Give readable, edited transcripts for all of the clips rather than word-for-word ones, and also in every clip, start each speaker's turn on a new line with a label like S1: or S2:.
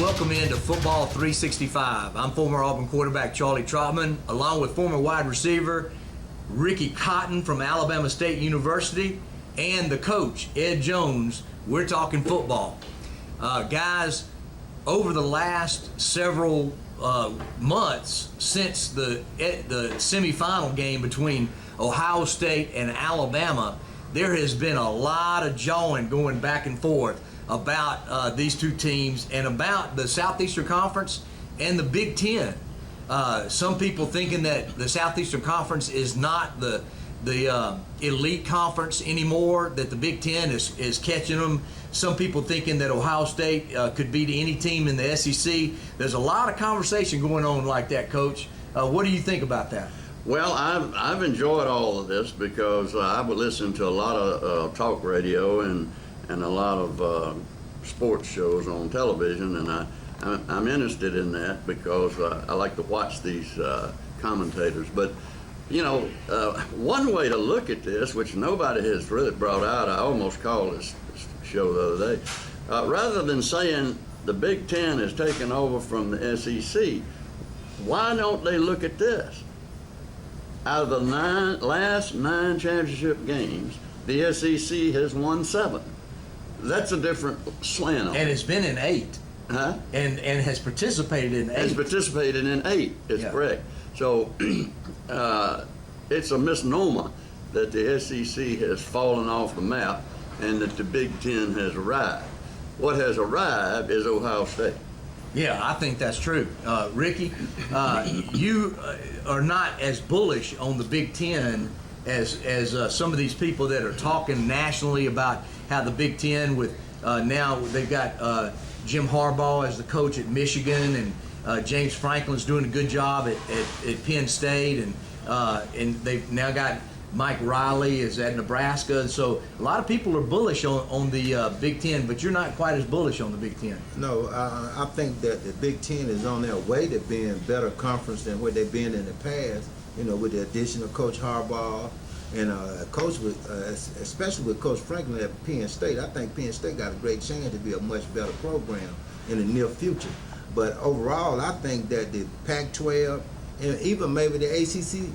S1: welcome into Football 365. I'm former Auburn quarterback Charlie Trotman, along with former wide receiver Ricky Cotton from Alabama State University, and the coach, Ed Jones. We're talking football. Guys, over the last several months since the semifinal game between Ohio State and Alabama, there has been a lot of jawing going back and forth about these two teams and about the Southeastern Conference and the Big Ten. Some people thinking that the Southeastern Conference is not the elite conference anymore, that the Big Ten is catching them. Some people thinking that Ohio State could beat any team in the SEC. There's a lot of conversation going on like that, Coach. What do you think about that?
S2: Well, I've enjoyed all of this because I would listen to a lot of talk radio and a lot of sports shows on television, and I'm interested in that because I like to watch these commentators. But, you know, one way to look at this, which nobody has really brought out, I almost called this show the other day, rather than saying the Big Ten is taking over from the SEC, why don't they look at this? Out of the last nine championship games, the SEC has won 7. That's a different slant on it.
S1: And it's been in 8.
S2: Huh?
S1: And has participated in 8.
S2: Has participated in 8, is correct. So it's a misnomer that the SEC has fallen off the map and that the Big Ten has arrived. What has arrived is Ohio State.
S1: Yeah, I think that's true. Ricky, you are not as bullish on the Big Ten as some of these people that are talking nationally about how the Big Ten, with now they've got Jim Harbaugh as the coach at Michigan, and James Franklin's doing a good job at Penn State, and they've now got Mike Riley is at Nebraska. So a lot of people are bullish on the Big Ten, but you're not quite as bullish on the Big Ten.
S3: No, I think that the Big Ten is on their way to being a better conference than what they've been in the past, you know, with the addition of Coach Harbaugh and coach with, especially with Coach Franklin at Penn State. I think Penn State got a great chance to be a much better program in the near future. But overall, I think that the Pac-12 and even maybe the ACC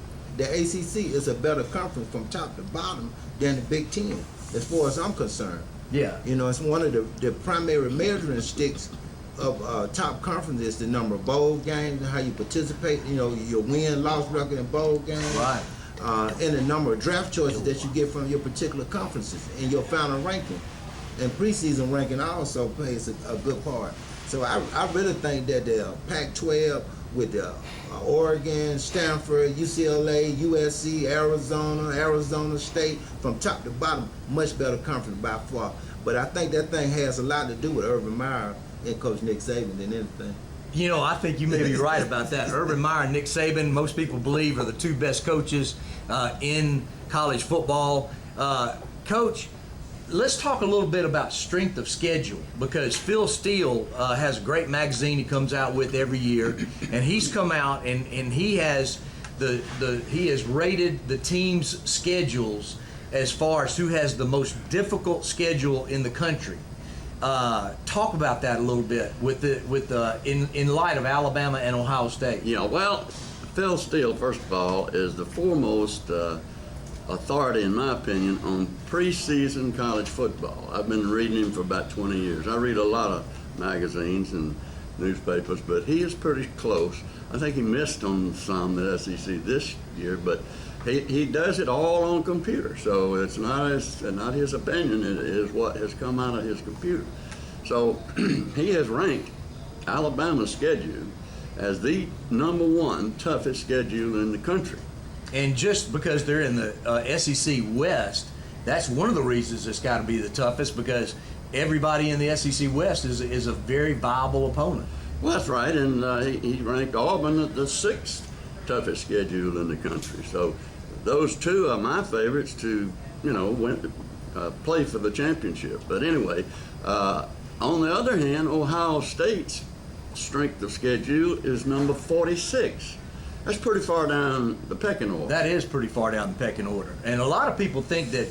S3: is a better conference from top to bottom than the Big Ten, as far as I'm concerned.
S1: Yeah.
S3: You know, it's one of the primary measuring sticks of top conference is the number of bowl games, how you participate, you know, your win-loss record in bowl games.
S1: Right.
S3: And the number of draft choices that you get from your particular conferences and your final ranking. And preseason ranking also plays a good part. So I really think that the Pac-12 with Oregon, Stanford, UCLA, USC, Arizona State, from top to bottom, much better conference by far. But I think that thing has a lot to do with Urban Meyer and Coach Nick Saban than anything.
S1: You know, I think you may be right about that. Urban Meyer and Nick Saban, most people believe, are the two best coaches in college football. Coach, let's talk a little bit about strength of schedule, because Phil Steele has a great magazine he comes out with every year, and he's come out and he has he has rated the teams' schedules as far as who has the most difficult schedule in the country. Talk about that a little bit in light of Alabama and Ohio State.
S2: Yeah, well, Phil Steele, first of all, is the foremost authority, in my opinion, on preseason college football. I've been reading him for about 20 years. I read a lot of magazines and newspapers, but he is pretty close. I think he missed on some at SEC this year, but he does it all on computer, so it's not his opinion, it is what has come out of his computer. So he has ranked Alabama's schedule as the #1 toughest schedule in the country.
S1: And just because they're in the SEC West, that's one of the reasons it's got to be the toughest, because everybody in the SEC West is a very viable opponent.
S2: Well, that's right, and he ranked Auburn at the 6th toughest schedule in the country. So those two are my favorites to, you know, play for the championship. But anyway, on the other hand, Ohio State's strength of schedule is number 46. That's pretty far down the pecking order.
S1: That is pretty far down the pecking order. And a lot of people think that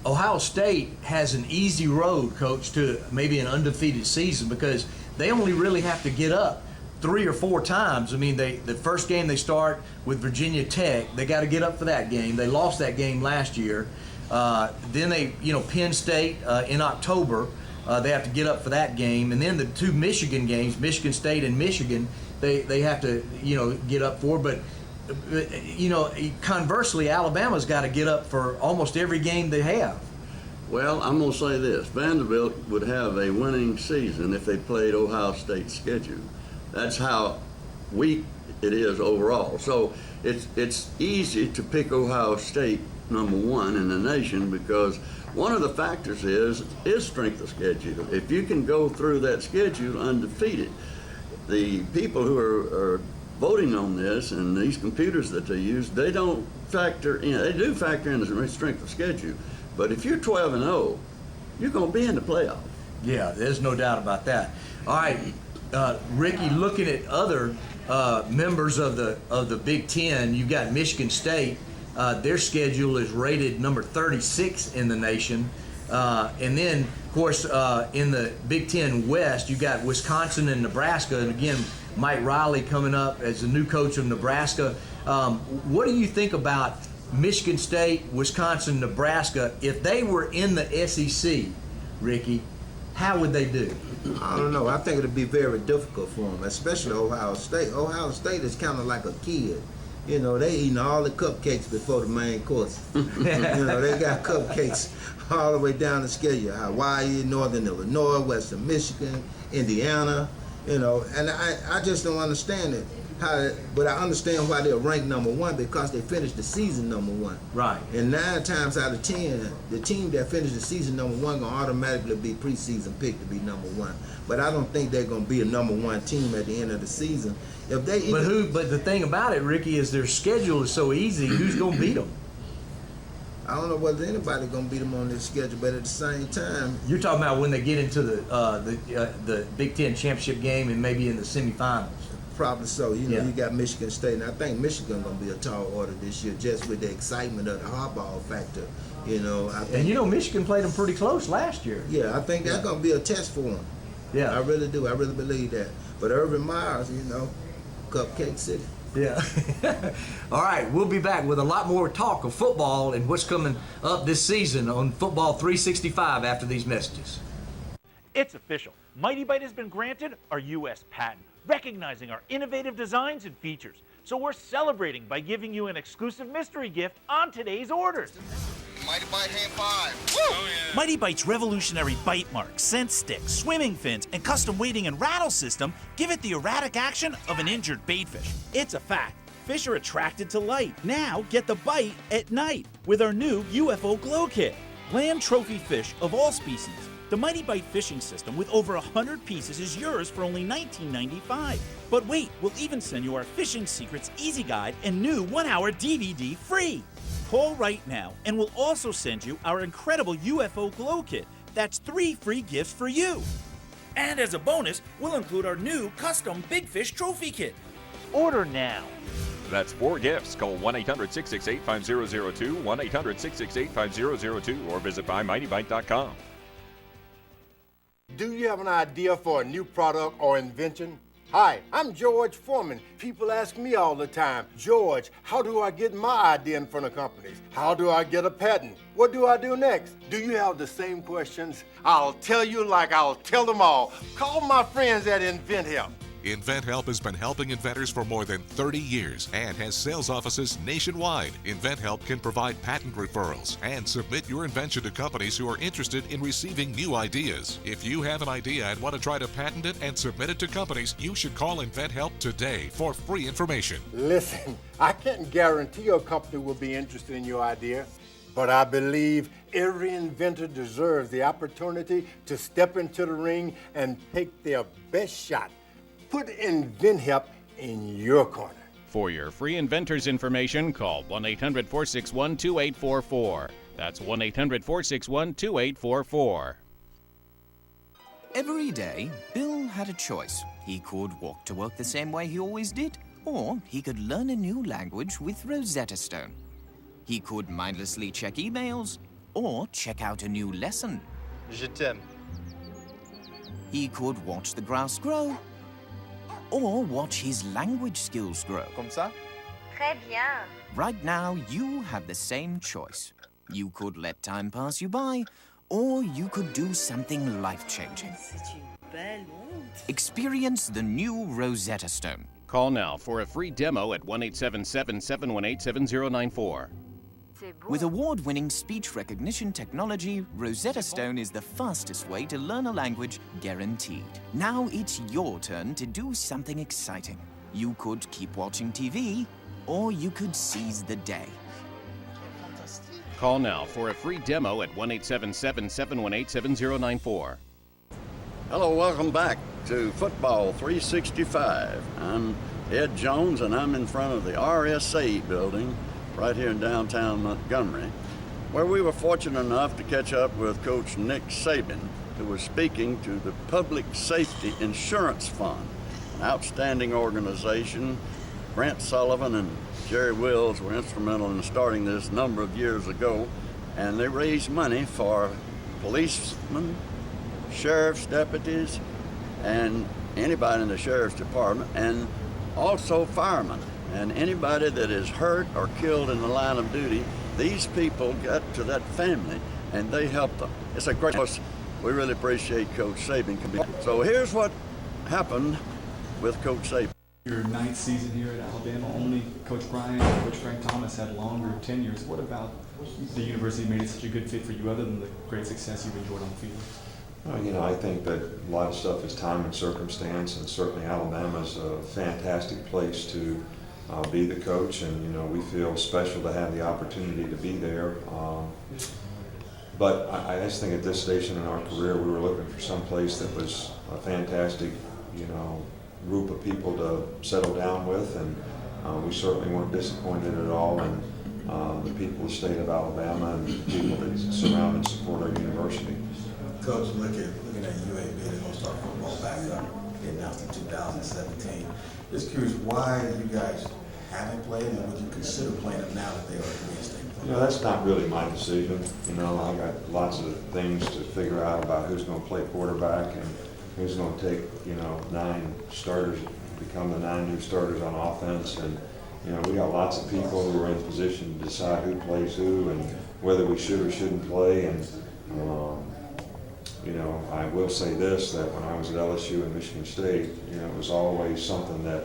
S1: Ohio State has an easy road, Coach, to maybe an undefeated season, because they only really have to get up 3 or 4 times. I mean, the first game they start with Virginia Tech, they got to get up for that game. They lost that game last year. Then they, Penn State in October, they have to get up for that game. And then the 2 Michigan games, Michigan State and Michigan, they have to, get up for. But, conversely, Alabama's got to get up for almost every game they have.
S2: Well, I'm going to say this. Vanderbilt would have a winning season if they played Ohio State's schedule. That's how weak it is overall. So it's easy to pick Ohio State number 1 in the nation because one of the factors is strength of schedule. If you can go through that schedule undefeated, the people who are voting on this and these computers that they use, they don't factor in. They do factor in the strength of schedule, but if you're 12-0, you're going to be in the playoff.
S1: Yeah, there's no doubt about that. All right, Ricky, looking at other members of the Big Ten, you've got Michigan State. Their schedule is rated number 36 in the nation. And then, of course, in the Big Ten West, you got Wisconsin and Nebraska. And again, Mike Riley coming up as the new coach of Nebraska. What do you think about Michigan State, Wisconsin, Nebraska? If they were in the SEC, Ricky, how would they do?
S3: I don't know. I think it'd be very difficult for them, especially Ohio State. Ohio State is kind of like a kid. They eating all the cupcakes before the main course. They got cupcakes all the way down the schedule. Hawaii, Northern Illinois, Western Michigan, Indiana, and I just don't understand it. But I understand why they're ranked number 1 because they finished the season number 1.
S1: Right.
S3: And 9 times out of 10, the team that finished the season number 1 gonna automatically be preseason picked to be number 1. But I don't think they're gonna be a number 1 team at the end of the season. If they
S1: But the thing about it, Ricky, is their schedule is so easy. Who's gonna beat them?
S3: I don't know whether anybody gonna beat them on this schedule, but at the same time,
S1: You're talking about when they get into the Big Ten championship game and maybe in the semifinals.
S3: probably so.
S1: Yeah.
S3: You got Michigan State, and I think Michigan gonna be a tall order this year, just with the excitement of the Harbaugh factor. I think,
S1: And Michigan played them pretty close last year.
S3: yeah, I think that's gonna be a test for them.
S1: Yeah.
S3: I really do. I really believe that. But Urban Myers, Cupcake City.
S1: Yeah. All right, we'll be back with a lot more talk of football and what's coming up this season on Football 365 after these messages.
S4: It's official. Mighty Bite has been granted our U.S. patent, recognizing our innovative designs and features. So we're celebrating by giving you an exclusive mystery gift on today's orders.
S5: Mighty Bite Hand 5. Woo!
S6: Oh, yeah. Mighty Bite's revolutionary bite mark, scent stick, swimming fins, and custom weighting and rattle system give it the erratic action of an injured baitfish. It's a fact. Fish are attracted to light. Now get the bite at night with our new UFO Glow Kit. Land trophy fish of all species. The Mighty Bite fishing system with over 100 pieces is yours for only $19.95. But wait, we'll even send you our Fishing Secrets Easy Guide and new 1-hour DVD free. Call right now and we'll also send you our incredible UFO Glow Kit. That's 3 free gifts for you. And as a bonus, we'll include our new custom Big Fish Trophy Kit.
S4: Order now.
S7: That's 4 gifts. Call 1-800-668-5002, 1-800-668-5002, or visit buymightybite.com.
S8: Do you have an idea for a new product or invention? Hi, I'm George Foreman. People ask me all the time, George, how do I get my idea in front of companies? How do I get a patent? What do I do next? Do you have the same questions? I'll tell you like I'll tell them all. Call my friends at InventHelp.
S9: InventHelp has been helping inventors for more than 30 years and has sales offices nationwide. InventHelp can provide patent referrals and submit your invention to companies who are interested in receiving new ideas. If you have an idea and want to try to patent it and submit it to companies, you should call InventHelp today for free information.
S8: Listen, I can't guarantee a company will be interested in your idea, but I believe every inventor deserves the opportunity to step into the ring and take their best shot. Put InventHelp in your corner.
S10: For your free inventors information, call 1-800-461-2844. That's 1-800-461-2844.
S11: Every day, Bill had a choice. He could walk to work the same way he always did, or he could learn a new language with Rosetta Stone. He could mindlessly check emails, or check out a new lesson.
S12: Je t'aime.
S11: He could watch the grass grow, or watch his language skills grow.
S5: Comme ça?
S12: Très bien.
S11: Right now, you have the same choice. You could let time pass you by, or you could do something life-changing.
S12: C'est une belle montre.
S11: Experience the new Rosetta Stone.
S10: Call now for a free demo at 1-877-718-7094.
S11: With award-winning speech recognition technology, Rosetta Stone is the fastest way to learn a language, guaranteed. Now it's your turn to do something exciting. You could keep watching TV, or you could seize the day.
S10: Call now for a free demo at 1-877-718-7094.
S2: Hello, welcome back to Football 365. I'm Ed Jones, and I'm in front of the RSA building right here in downtown Montgomery, where we were fortunate enough to catch up with Coach Nick Saban, who was speaking to the Public Safety Insurance Fund, an outstanding organization. Grant Sullivan and Jerry Wills were instrumental in starting this a number of years ago, and they raised money for policemen, sheriff's deputies, and anybody in the sheriff's department, and also firemen. And anybody that is hurt or killed in the line of duty, these people got to that family and they helped them. It's a great, we really appreciate Coach Saban. So here's what happened with Coach Saban.
S13: Your ninth season here at Alabama, only Coach Bryant and Coach Frank Thomas had longer tenures. What about the university made it such a good fit for you, other than the great success you've enjoyed on the field?
S14: Well, you know, I think that a lot of stuff is time and circumstance, and certainly Alabama's a fantastic place to be the coach, and you know, we feel special to have the opportunity to be there. But I just think at this station in our career, we were looking for some place that was a fantastic, you know, group of people to settle down with, and we certainly weren't disappointed at all in the people of the state of Alabama and the people that surround and support our university.
S15: Coach, looking at UAB, they're going to start football back up. They announced in 2017. Just curious why you guys haven't played, and would you consider playing them now that they are reinstated?
S14: You know, that's not really my decision. You know, I got lots of things to figure out about who's going to play quarterback and who's going to take, you know, 9 starters, become the 9 new starters on offense. And, you know, we got lots of people who are in position to decide who plays who and whether we should or shouldn't play. And, you know, I will say this, that when I was at LSU and Michigan State, you know, it was always something that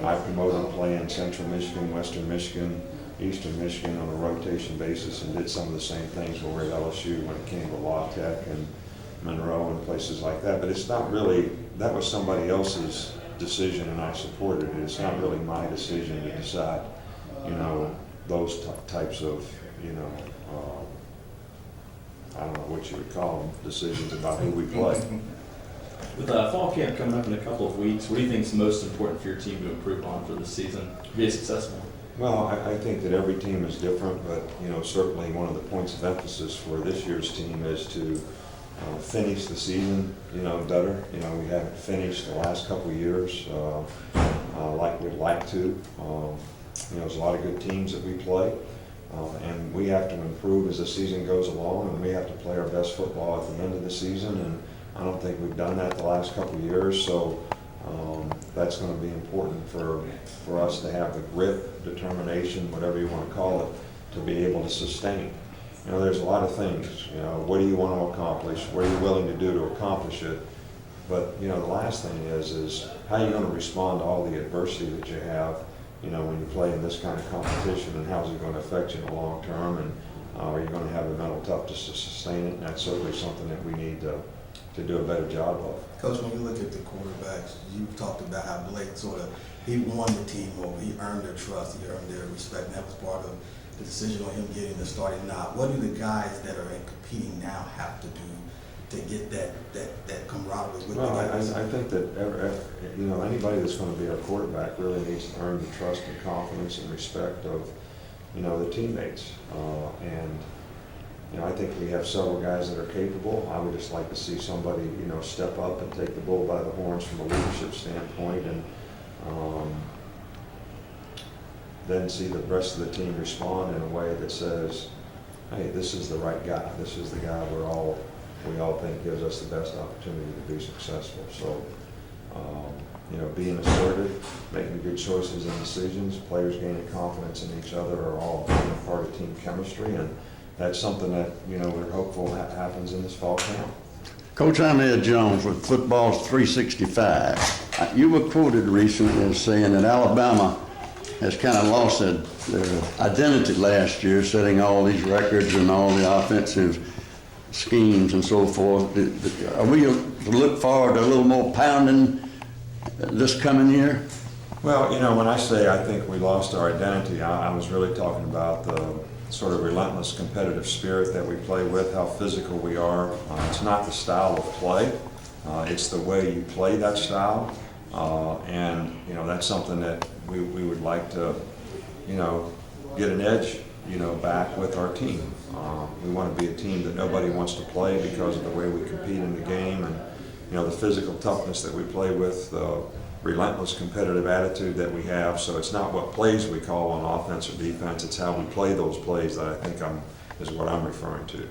S14: I promoted playing Central Michigan, Western Michigan, Eastern Michigan on a rotation basis, and did some of the same things when we were at LSU when it came to La Tech and Monroe and places like that. But it's not really, that was somebody else's decision and I supported it. It's not really my decision to decide, you know, those types of, you know, I don't know what you would call them, decisions about who we play.
S16: With fall camp coming up in a couple of weeks, what do you think is most important for your team to improve on for this season to be successful?
S14: Well, I think that every team is different, but you know, certainly one of the points of emphasis for this year's team is to finish the season, you know, better. You know, we haven't finished the last couple of years like we'd like to. You know, there's a lot of good teams that we play. And we have to improve as the season goes along, and we have to play our best football at the end of the season, and I don't think we've done that the last couple of years, so that's going to be important for us to have the grit, determination, whatever you want to call it, to be able to sustain. You know, there's a lot of things, you know, what do you want to accomplish, what are you willing to do to accomplish it, but, you know, the last thing is how are you going to respond to all the adversity that you have, you know, when you play in this kind of competition, and how's it going to affect you in the long term, and are you going to have the mental toughness to sustain it? And that's certainly something that we need to do a better job of.
S15: Coach, when you look at the quarterbacks, you talked about how Blake he won the team over, he earned their trust, he earned their respect, and that was part of the decision on him getting the starting nod. What do the guys that are competing now have to do to get that camaraderie with
S14: well,
S15: the guys?
S14: I think that you know, anybody that's going to be our quarterback really needs to earn the trust and confidence and respect of, you know, the teammates. And you know, I think we have several guys that are capable. I would just like to see somebody, you know, step up and take the bull by the horns from a leadership standpoint, and then see the rest of the team respond in a way that says, hey, this is the right guy. This is the guy we're all we all think gives us the best opportunity to be successful. So, being assertive, making good choices and decisions, players gaining confidence in each other are all part of team chemistry, and that's something that, we're hopeful happens in this fall camp.
S2: Coach, I'm Ed Jones with Football's 365. You were quoted recently as saying that Alabama has kind of lost their identity last year, setting all these records and all the offensive schemes and so forth. Are we to look forward to a little more pounding this coming year?
S14: Well, when I say I think we lost our identity, I was really talking about the sort of relentless competitive spirit that we play with, how physical we are. It's not the style of play, it's the way you play that style. And that's something that we would like to, get an edge, back with our team. We want to be a team that nobody wants to play because of the way we compete in the game and, the physical toughness that we play with, the relentless competitive attitude that we have. So it's not what plays we call on offense or defense, it's how we play those plays that I think is what I'm referring to.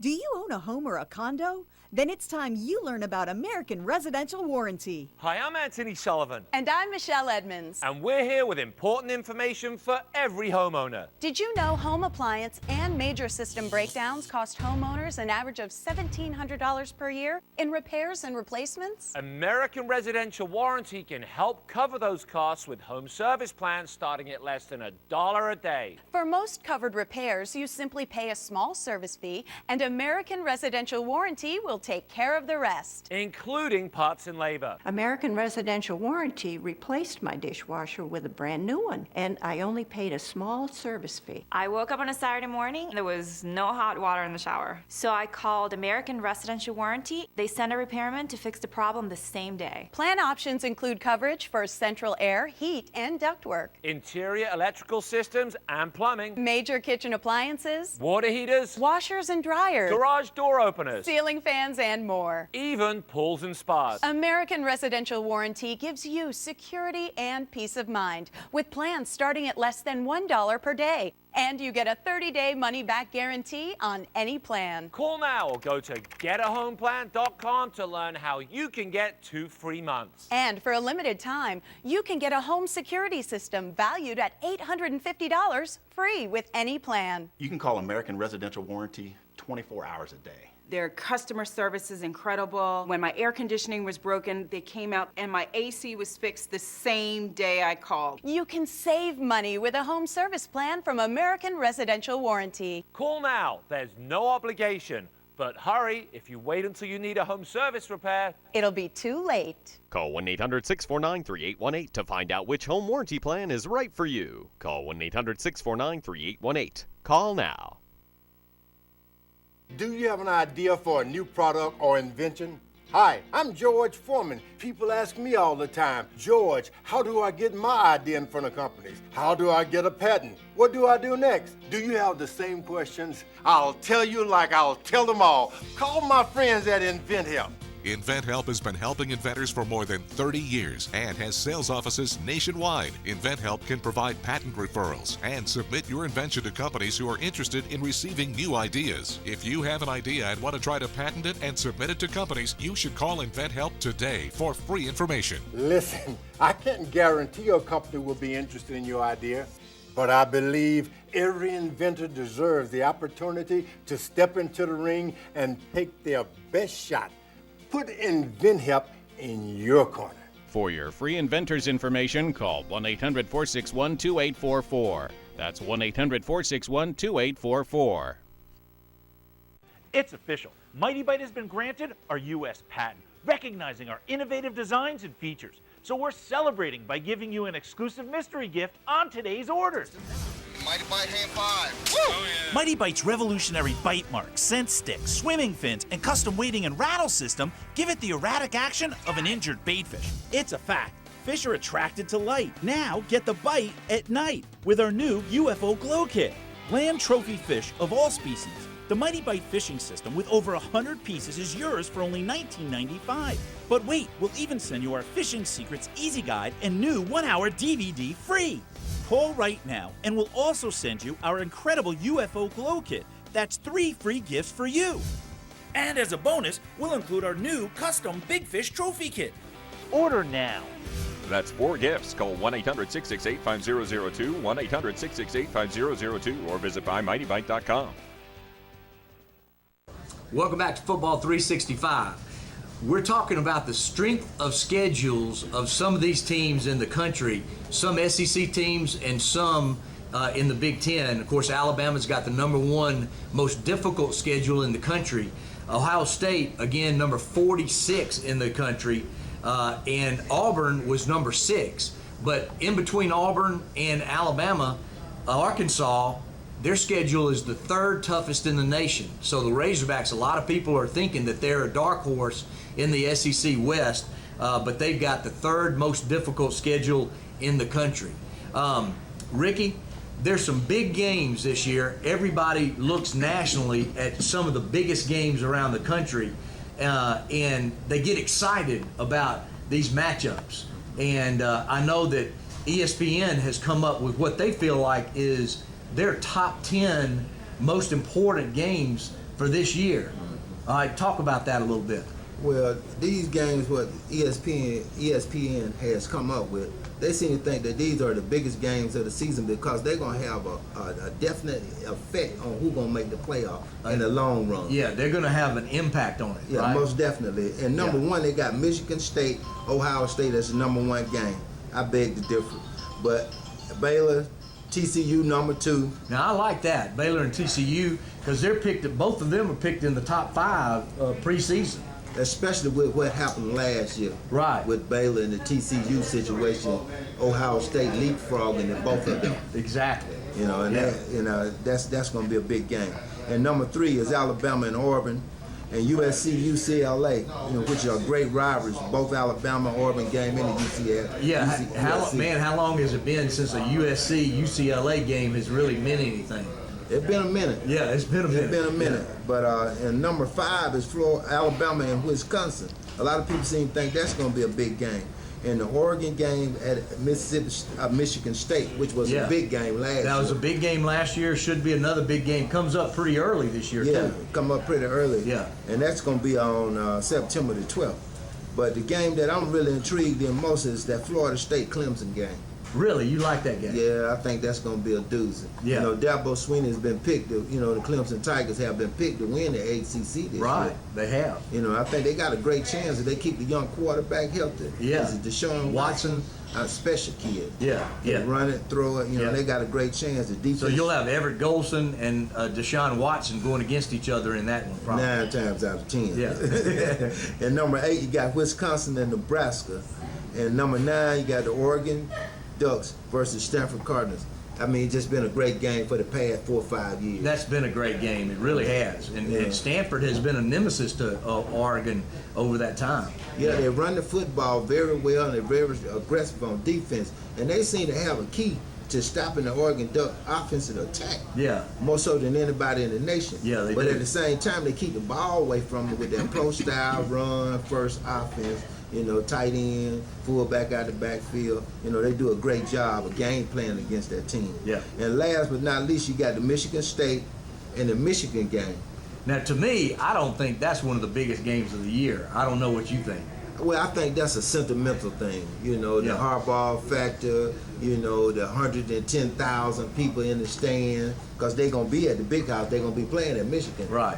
S17: Do you own a home or a condo? Then it's time you learn about American Residential Warranty.
S18: Hi, I'm Anthony Sullivan.
S12: And I'm Michelle Edmonds.
S18: And we're here with important information for every homeowner.
S12: Did you know home appliance and major system breakdowns cost homeowners an average of $1,700 per year in repairs and replacements?
S18: American Residential Warranty can help cover those costs with home service plans starting at less than $1 a day.
S12: For most covered repairs, you simply pay a small service fee, and American Residential Warranty will take care of the rest,
S18: including parts and labor.
S19: American Residential Warranty replaced my dishwasher with a brand new one, and I only paid a small service fee.
S20: I woke up on a Saturday morning, there was no hot water in the shower. So I called American Residential Warranty. They sent a repairman to fix the problem the same day.
S12: Plan options include coverage for central air, heat, and ductwork,
S18: interior electrical systems and plumbing,
S12: major kitchen appliances,
S18: water heaters,
S12: washers and dryers,
S18: garage door openers,
S12: ceiling fans, and more.
S18: Even pools and spas.
S12: American Residential Warranty gives you security and peace of mind with plans starting at less than $1 per day. And you get a 30-day money-back guarantee on any plan.
S18: Call now or go to getahomeplan.com to learn how you can get 2 free months.
S12: And for a limited time, you can get a home security system valued at $850 free with any plan.
S21: You can call American Residential Warranty 24 hours a day.
S22: Their customer service is incredible. When my air conditioning was broken, they came out and my AC was fixed the same day I called.
S12: You can save money with a home service plan from American Residential Warranty.
S18: Call now. There's no obligation. But hurry, if you wait until you need a home service repair,
S12: it'll be too late.
S7: Call 1-800-649-3818 to find out which home warranty plan is right for you. Call 1-800-649-3818. Call now.
S8: Do you have an idea for a new product or invention? Hi, I'm George Foreman. People ask me all the time, George, how do I get my idea in front of companies? How do I get a patent? What do I do next? Do you have the same questions? I'll tell you like I'll tell them all. Call my friends at InventHelp.
S9: InventHelp has been helping inventors for more than 30 years and has sales offices nationwide. InventHelp can provide patent referrals and submit your invention to companies who are interested in receiving new ideas. If you have an idea and want to try to patent it and submit it to companies, you should call InventHelp today for free information.
S8: Listen, I can't guarantee a company will be interested in your idea, but I believe every inventor deserves the opportunity to step into the ring and take their best shot. Put InventHelp in your corner.
S10: For your free inventors information, call 1-800-461-2844. That's 1-800-461-2844.
S4: It's official. Mighty Bite has been granted our U.S. patent, recognizing our innovative designs and features. So we're celebrating by giving you an exclusive mystery gift on today's orders.
S5: Mighty Bite Hand 5. Woo!
S6: Oh, yeah. Mighty Bite's revolutionary bite mark, scent stick, swimming fins, and custom weighting and rattle system give it the erratic action of an injured baitfish. It's a fact. Fish are attracted to light. Now get the bite at night with our new UFO Glow Kit. Land trophy fish of all species. The Mighty Bite fishing system with over 100 pieces is yours for only $19.95. But wait, we'll even send you our Fishing Secrets Easy Guide and new 1-hour DVD free. Call right now and we'll also send you our incredible UFO Glow Kit. That's 3 free gifts for you. And as a bonus, we'll include our new custom Big Fish trophy kit.
S4: Order now.
S7: That's 4 gifts. Call 1-800-668-5002, 1-800-668-5002, or visit buymightybite.com.
S1: Welcome back to Football 365. We're talking about the strength of schedules of some of these teams in the country, some SEC teams and some in the Big Ten. Of course, Alabama's got the #1 most difficult schedule in the country. Ohio State, again, number 46 in the country, and Auburn was number 6. But in between Auburn and Alabama, Arkansas, their schedule is the 3rd toughest in the nation. So the Razorbacks, a lot of people are thinking that they're a dark horse in the SEC West, but they've got the 3rd most difficult schedule in the country. Ricky, there's some big games this year. Everybody looks nationally at some of the biggest games around the country, and they get excited about these matchups. And I know that ESPN has come up with what they feel like is their top 10 most important games for this year. All right, talk about that a little bit.
S3: Well, these games, what ESPN has come up with, they seem to think that these are the biggest games of the season because they're going to have a definite effect on who's going to make the playoff in the long run.
S1: Yeah, they're going to have an impact on it.
S3: Yeah,
S1: right?
S3: Most definitely. And number one, they got Michigan State, Ohio State as the #1 game. I beg to differ. But Baylor, TCU #2.
S1: Now I like that, Baylor and TCU, because they're picked. Both of them are picked in the top 5 preseason.
S3: Especially with what happened last year,
S1: right?
S3: With Baylor and the TCU situation, Ohio State leapfrogging at both of them.
S1: Exactly.
S3: You know, and that's going to be a big game. And #3 is Alabama and Auburn, and USC, UCLA, which are great rivalries. Both Alabama, Auburn game in the UCLA.
S1: Yeah, how long has it been since a USC UCLA game has really meant anything?
S3: It's been a minute.
S1: Yeah, it's been a minute.
S3: It's been a minute.
S1: Yeah.
S3: But and #5 is Alabama and Wisconsin. A lot of people seem to think that's going to be a big game. And the Oregon game at Michigan State, which was a big game last year.
S1: That was a big game last year. Should be another big game. Comes up pretty early this year,
S3: yeah,
S1: too.
S3: Come up pretty early.
S1: Yeah.
S3: And that's going to be on September the 12th. But the game that I'm really intrigued in most is that Florida State-Clemson game.
S1: Really? You like that game?
S3: Yeah, I think that's going to be a doozy.
S1: Yeah.
S3: Dabo Swinney has been picked, the Clemson Tigers have been picked to win the ACC this year.
S1: Right, they have.
S3: I think they got a great chance if they keep the young quarterback healthy.
S1: Yeah.
S3: Is it Deshaun Watson, a special kid.
S1: Yeah, yeah.
S3: Run it, throw it, they got a great chance. The defense.
S1: So you'll have Everett Golson and Deshaun Watson going against each other in that one, probably.
S3: 9 times out of 10.
S1: Yeah.
S3: And #8, you got Wisconsin and Nebraska. And #9, you got the Oregon Ducks versus Stanford Cardinals. I mean, it's just been a great game for the past 4 or 5 years.
S1: That's been a great game. It really has. And Stanford has been a nemesis to Oregon over that time.
S3: Yeah, they run the football very well and they're very aggressive on defense. And they seem to have a key to stopping the Oregon Duck offensive attack.
S1: Yeah.
S3: More so than anybody in the nation.
S1: Yeah, they
S3: But
S1: do.
S3: at the same time, they keep the ball away from them with that pro-style run, first offense. Tight end, fullback out the backfield. They do a great job of game plan against that team.
S1: Yeah.
S3: And last but not least, you got the Michigan State and the Michigan game.
S1: Now, to me, I don't think that's one of the biggest games of the year. I don't know what you think.
S3: Well, I think that's a sentimental thing. The Harbaugh factor, the 110,000 people in the stand, because they're going to be at the big house. They're going to be playing at Michigan.
S1: Right.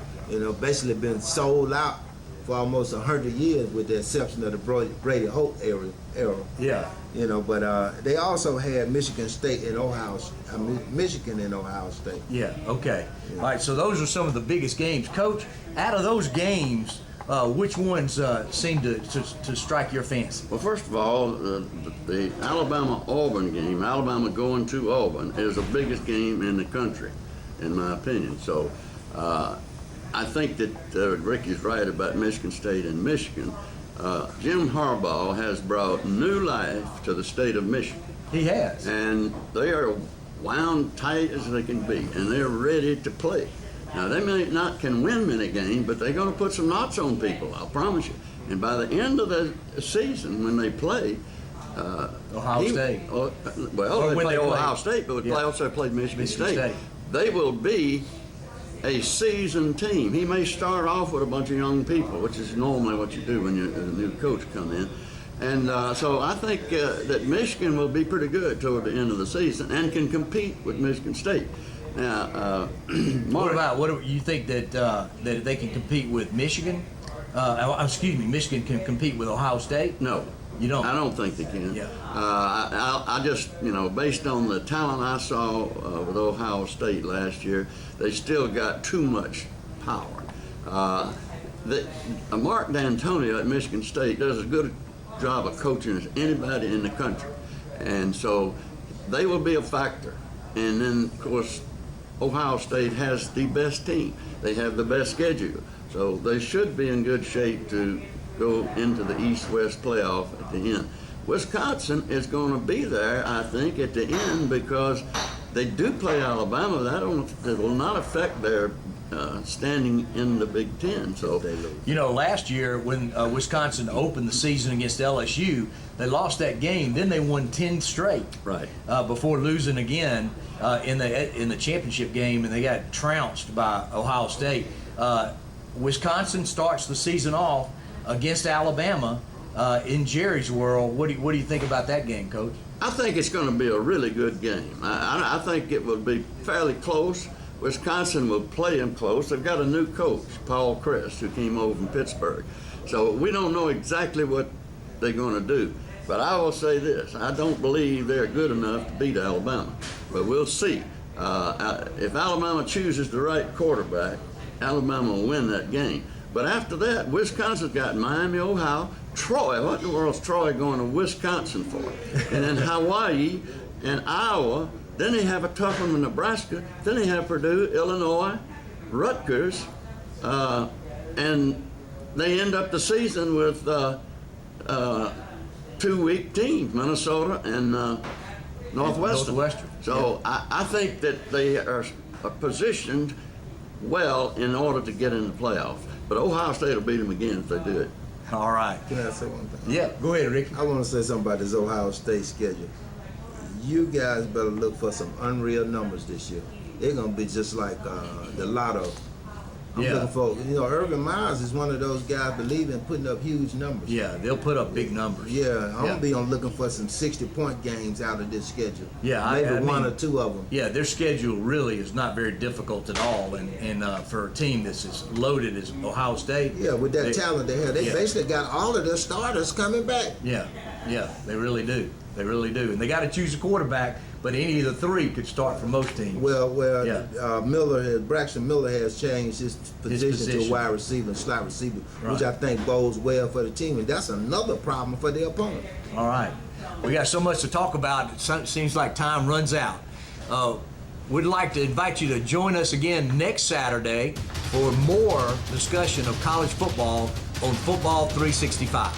S3: Basically been sold out for almost 100 years, with the exception of the Brady Hope era.
S1: Yeah.
S3: But they also had Michigan State and Michigan and Ohio State.
S1: Yeah. Okay. Yeah. All right. So those are some of the biggest games, Coach. Out of those games, which ones seem to strike your fancy?
S2: Well, first of all, the Alabama-Auburn game, Alabama going to Auburn, is the biggest game in the country, in my opinion. So. I think that Ricky's right about Michigan State and Michigan. Jim Harbaugh has brought new life to the state of Michigan.
S1: He has.
S2: And they are wound tight as they can be, and they're ready to play. Now, they may not can win many games, but they're going to put some knots on people, I'll promise you. And by the end of the season, when they play,
S1: Ohio State.
S2: They play Ohio State, but they also played Michigan State. They will be a seasoned team. He may start off with a bunch of young people, which is normally what you do when a new coach come in. And so I think that Michigan will be pretty good toward the end of the season and can compete with Michigan State. Now,
S1: what do you think that that they can compete with Michigan? Michigan can compete with Ohio State?
S2: No.
S1: You don't?
S2: I don't think they can.
S1: Yeah.
S2: I just, based on the talent I saw with Ohio State last year, they still got too much power. Mark D'Antonio at Michigan State does as good a job of coaching as anybody in the country. And so they will be a factor. And then, of course, Ohio State has the best team. They have the best schedule. So they should be in good shape to go into the East-West playoff at the end. Wisconsin is going to be there, I think, at the end because they do play Alabama. That will not affect their standing in the Big Ten. So,
S1: last year when Wisconsin opened the season against LSU, they lost that game. Then they won 10 straight.
S2: Right.
S1: Before losing again in the championship game, and they got trounced by Ohio State. Wisconsin starts the season off against Alabama in Jerry's world. What do you think about that game, Coach?
S2: I think it's going to be a really good game. I think it will be fairly close. Wisconsin will play them close. They've got a new coach, Paul Chryst, who came over from Pittsburgh. So we don't know exactly what they're going to do. But I will say this, I don't believe they're good enough to beat Alabama. But we'll see. If Alabama chooses the right quarterback, Alabama will win that game. But after that, Wisconsin's got Miami, Ohio, Troy. What in the world's Troy going to Wisconsin for? And then Hawaii and Iowa. Then they have a tough one in Nebraska. Then they have Purdue, Illinois, Rutgers, and they end up the season with 2 weak teams, Minnesota and Northwestern. So yeah. I think that they are positioned well in order to get in the playoffs. But Ohio State will beat them again if they do it.
S1: All right.
S3: Can I say one thing?
S1: Yeah, go ahead, Ricky.
S3: I want to say something about this Ohio State schedule. You guys better look for some unreal numbers this year. They're going to be just like the lotto. I'm looking for, Urban Myers is one of those guys believe in putting up huge numbers.
S1: Yeah, they'll put up big numbers.
S3: Yeah, I'm going to be looking for some 60-point games out of this schedule.
S1: Yeah,
S3: maybe one or two of them.
S1: Yeah, their schedule really is not very difficult at all, and for a team that's as loaded as Ohio State.
S3: Yeah, with that talent they have, they basically got all of their starters coming back.
S1: Yeah, they really do. They really do, and they got to choose a quarterback. But any of the three could start for most teams.
S3: Braxton Miller has changed his position to a wide receiver and slot receiver, which I think bodes well for the team, and that's another problem for the opponent.
S1: All right. We got so much to talk about, it seems like time runs out. We'd like to invite you to join us again next Saturday for more discussion of college football on Football 365.